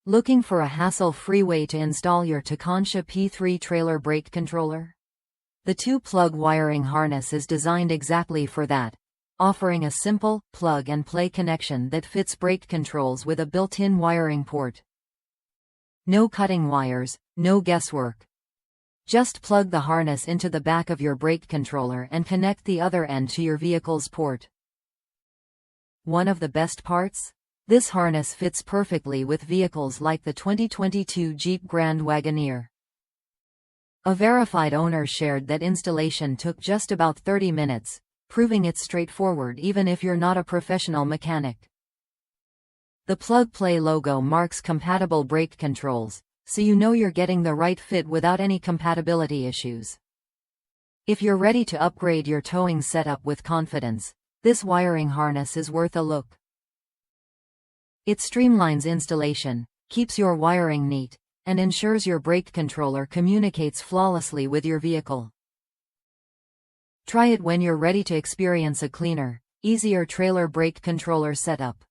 Looking for a hassle-free way to install your Tekonsha P3 trailer brake controller? The two-plug wiring harness is designed exactly for that, offering a simple, plug-and-play connection that fits brake controls with a built-in wiring port. No cutting wires, no guesswork. Just plug the harness into the back of your brake controller and connect the other end to your vehicle's port. One of the best parts? This harness fits perfectly with vehicles like the 2022 Jeep Grand Wagoneer. A verified owner shared that installation took just about 30 minutes, proving it's straightforward even if you're not a professional mechanic. The plug-play logo marks compatible brake controls, so you know you're getting the right fit without any compatibility issues. If you're ready to upgrade your towing setup with confidence, this wiring harness is worth a look. It streamlines installation, keeps your wiring neat, and ensures your brake controller communicates flawlessly with your vehicle. Try it when you're ready to experience a cleaner, easier trailer brake controller setup.